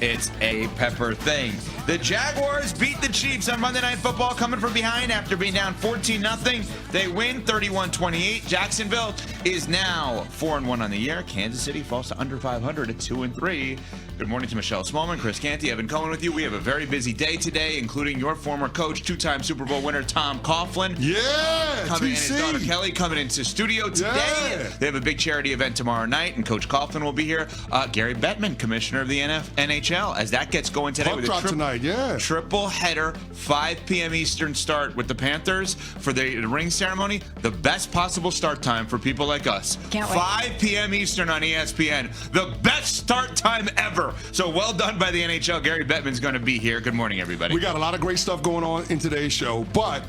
It's a pepper thing. The Jaguars beat the Chiefs on Monday Night Football, coming from behind after being down 14-0. They win 31-28. Jacksonville is now 4-1 on the year. Kansas City falls to under 500 at 2-3. Good morning to Michelle Smallman, Chris Canty, Evan Cohen with you. We have a very busy day today, including your former coach, two-time Super Bowl winner Tom Coughlin. Yeah, coming in, his daughter Kelly coming into studio today. Yeah. They have a big charity event tomorrow night, and Coach Coughlin will be here. Gary Bettman, commissioner of the NHL, as that gets going today with a triple header, 5 p.m. Eastern start with the Panthers for the ring ceremony. The best possible start time for people like us. Can't wait. 5 p.m. Eastern on ESPN. The best start time ever. So well done by the NHL. Gary Bettman's going to be here. Good morning, everybody. We got a lot of great stuff going on in today's show, but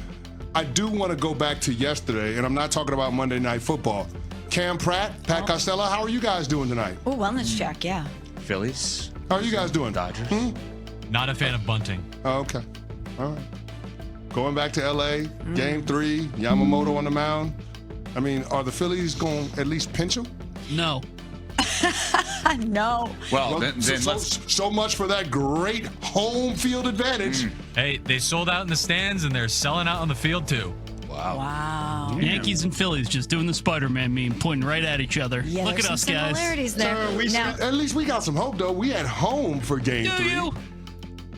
I do want to go back to yesterday, and I'm not talking about Monday Night Football. Cam Pratt, Pat Costello, how are you guys doing tonight? Oh, wellness check, yeah. Phillies. How are you guys doing? Dodgers. Not a fan of bunting. Oh, okay. All right. Going back to L.A., Game 3, Yamamoto on the mound. I mean, are the Phillies going to at least pinch him? No. No. Well, then let's... So much for that great home field advantage. Hey, they sold out in the stands, and they're selling out on the field, too. Wow. Yankees and Phillies just doing the Spider-Man meme, pointing right at each other. Yeah, Look at us, guys. Similarities there. At least we got some hope, though. We at home for Game 3. You?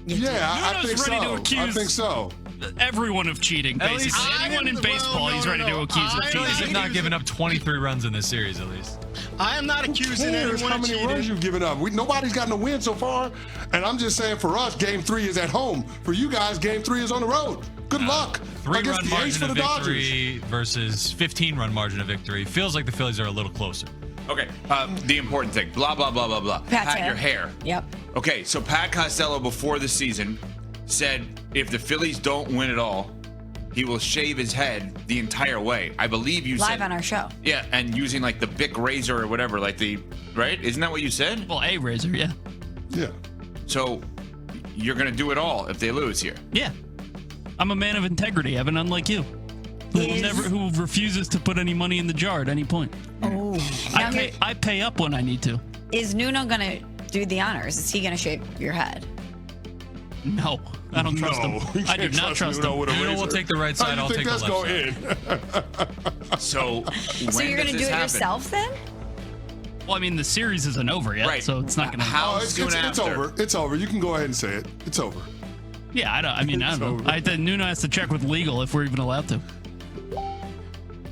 Yeah, I think ready so. to accuse I think so. everyone of cheating, basically. Anyone in baseball, he's ready to accuse of cheating. Phillies have not given up 23 runs in this series, at least. I am not accusing anyone how of many cheating. runs you've given up? Nobody's gotten a win so far. And I'm just saying, for us, Game 3 is at home. For you guys, Game 3 is on the road. Good luck. 3-run margin of victory versus 15-run margin of victory. Feels like the Phillies are a little closer. Okay, the important thing, blah, blah, blah, blah, blah. Pat your hair. Yep. Okay, so Pat Costello, before the season, said if the Phillies don't win it all, he will shave his head the entire way. I believe you said. Live on our show. Yeah, and using like the Bic razor or whatever, like right? Isn't that what you said? Well, a razor, yeah. Yeah. So you're going to do it all if they lose here. Yeah. I'm a man of integrity, Evan, unlike you. Who refuses to put any money in the jar at any point. Oh. I pay up when I need to. Is Nuno going to do the honors? Is he going to shave your head? No. I don't trust him. I do not trust him. Nuno will take the right side, I'll take the left side. So you're going to do it yourself then? Well, I mean, the series isn't over yet, so it's not going to happen. It's over. It's over. You can go ahead and say it. It's over. Yeah, I don't know. Nuno has to check with legal if we're even allowed to.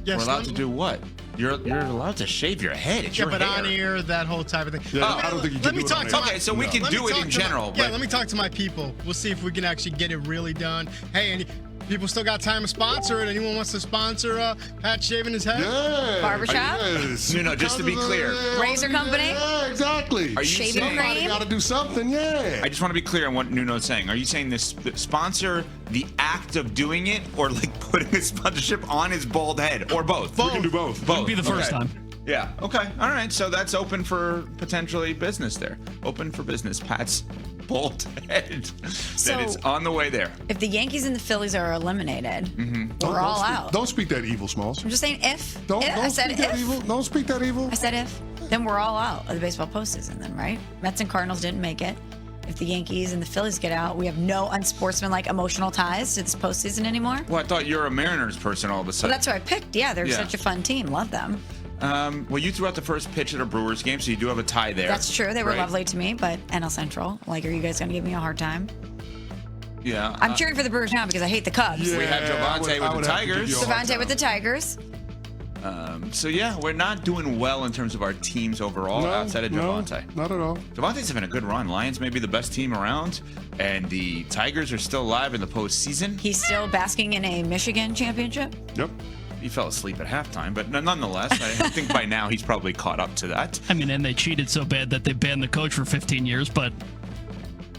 Yes, we're allowed to do what? You're allowed to shave your head. It's your hair. on ear, that whole type of thing. Yeah, I don't think you can do it on air. Okay, so we can do it in general. Yeah, let me talk to my people. We'll see if we can actually get it really done. Hey, Andy, people still got time to sponsor it. Anyone wants to sponsor Pat shaving his head? Yeah. Barbershop? Yes. No, just to be clear. Razor company? Yeah, exactly. Are you Shaving saying cream? You got to do something, yeah. I just want to be clear on what Nuno's saying. Are you saying this sponsor the act of doing it, or like putting a sponsorship on his bald head, or both? We can do both. Wouldn't be the first time. Yeah. Okay. All right. So that's open for potentially business there. Open for business. Pat's bald head. So, that is on the way there. If the Yankees and the Phillies are eliminated, we're all out. Don't speak that evil, Smalls. I'm just saying if. Don't I said speak that if. evil. Don't speak that evil. I said if. Then we're all out of the baseball postseason then, right? Mets and Cardinals didn't make it. If the Yankees and the Phillies get out, we have no unsportsmanlike emotional ties to this postseason anymore. Well, I thought you're a Mariners person all of a sudden. Well, that's who I picked. Yeah, they're such a fun team. Love them. Well, you threw out the first pitch at a Brewers game, so you do have a tie there. That's true. They were lovely to me, but NL Central. Like, are you guys going to give me a hard time? Yeah. I'm cheering for the Brewers now because I hate the Cubs. We have Javante with the Tigers. Javante with the Tigers. So, yeah, we're not doing well in terms of our teams overall outside of Javante. No, not at all. Javante's having a good run. Lions may be the best team around, and the Tigers are still alive in the postseason. He's still basking in a Michigan championship. Yep. He fell asleep at halftime, but nonetheless, I think by now he's probably caught up to that. I mean, and they cheated so bad that they banned the coach for 15 years, but...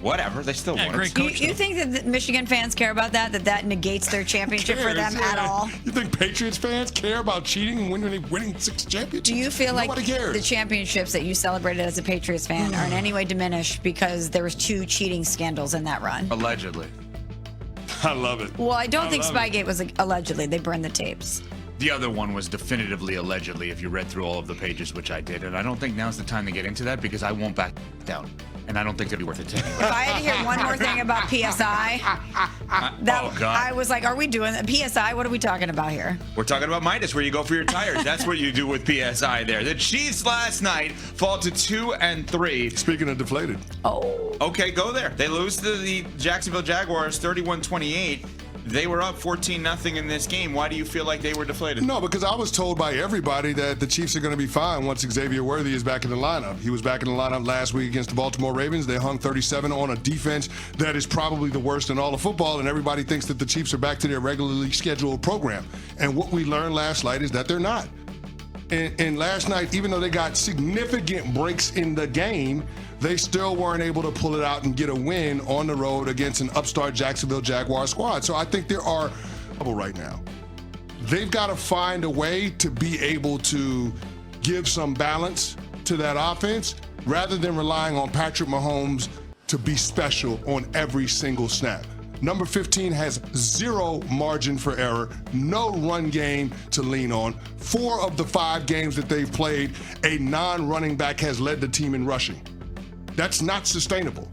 Whatever, they still won. Great coach, you think that the Michigan fans care about that negates their championship for them at all? You think Patriots fans care about cheating and winning 6 championships? Do you feel like cares. the championships that you celebrated as a Patriots fan are in any way diminished because there was 2 cheating scandals in that run? Allegedly. I love it. Well, I don't think Spygate was allegedly. They burned the tapes. The other one was definitively allegedly, if you read through all of the pages, which I did. And I don't think now's the time to get into that because I won't back down. And and I don't think it'd be worth it to anyone. If I had to hear one more thing about PSI, Oh, God. I was like, are we doing PSI? What are we talking about here? We're talking about Midas, where you go for your tires. That's what you do with PSI there. The Chiefs last night fall to 2-3. Speaking of deflated. Oh. Okay, go there. They lose to the Jacksonville Jaguars 31-28. They were up 14-0 in this game. Why do you feel like they were deflated? No, because I was told by everybody that the Chiefs are going to be fine once Xavier Worthy is back in the lineup. He was back in the lineup last week against the Baltimore Ravens. They hung 37 on a defense that is probably the worst in all of football, and everybody thinks that the Chiefs are back to their regularly scheduled program. And what we learned last night is that they're not. And last night, even though they got significant breaks in the game, they still weren't able to pull it out and get a win on the road against an upstart Jacksonville Jaguars squad. So I think there are trouble right now. They've got to find a way to be able to give some balance to that offense rather than relying on Patrick Mahomes to be special on every single snap. Number 15 has zero margin for error, no run game to lean on. 4 of the 5 games that they've played, a non-running back has led the team in rushing. That's not sustainable.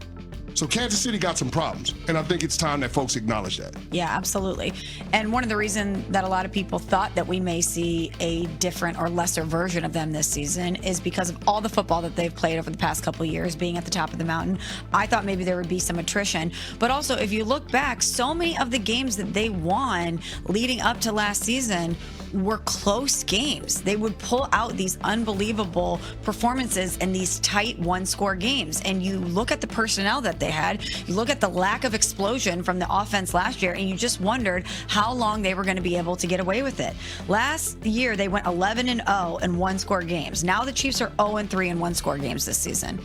So Kansas City got some problems, and I think it's time that folks acknowledge that. Yeah, absolutely. And one of the reasons that a lot of people thought that we may see a different or lesser version of them this season is because of all the football that they've played over the past couple of years, being at the top of the mountain. I thought maybe there would be some attrition. But also, if you look back, so many of the games that they won leading up to last season were close games. They would pull out these unbelievable performances in these tight one-score games. And you look at the personnel that they had, you look at the lack of explosion from the offense last year, and you just wondered how long they were going to be able to get away with it. Last year, they went 11-0 in one-score games. Now the Chiefs are 0-3 in one-score games this season.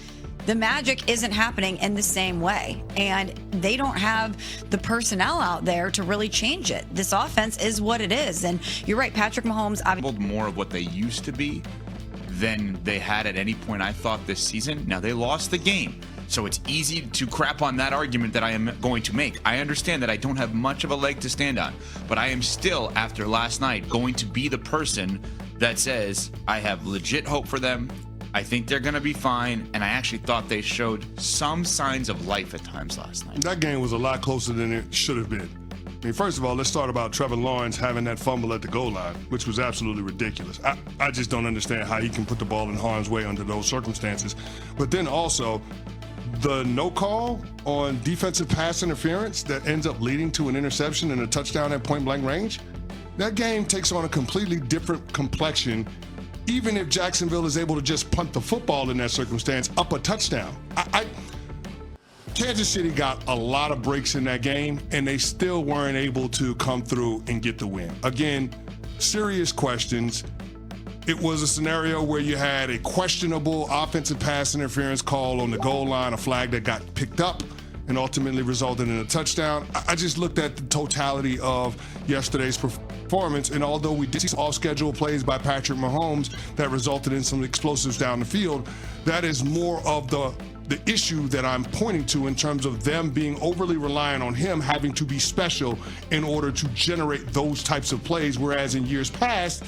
The magic isn't happening in the same way, and they don't have the personnel out there to really change it. This offense is what it is, and you're right, Patrick Mahomes obviously More of what they used to be than they had at any point, I thought, this season. Now, they lost the game, so it's easy to crap on that argument that I am going to make. I understand that I don't have much of a leg to stand on, but I am still, after last night, going to be the person that says I have legit hope for them. I think they're going to be fine, and I actually thought they showed some signs of life at times last night. That game was a lot closer than it should have been. I mean, first of all, let's start about Trevor Lawrence having that fumble at the goal line, which was absolutely ridiculous. I just don't understand how he can put the ball in harm's way under those circumstances. But then also, the no call on defensive pass interference that ends up leading to an interception and a touchdown at point-blank range, that game takes on a completely different complexion. Even if Jacksonville is able to just punt the football in that circumstance, up a touchdown. Kansas City got a lot of breaks in that game, and they still weren't able to come through and get the win. Again, serious questions. It was a scenario where you had a questionable offensive pass interference call on the goal line, a flag that got picked up and ultimately resulted in a touchdown. I just looked at the totality of yesterday's performance, and although we did see some off-schedule plays by Patrick Mahomes that resulted in some explosives down the field, that is more of the issue that I'm pointing to in terms of them being overly reliant on him having to be special in order to generate those types of plays, whereas in years past,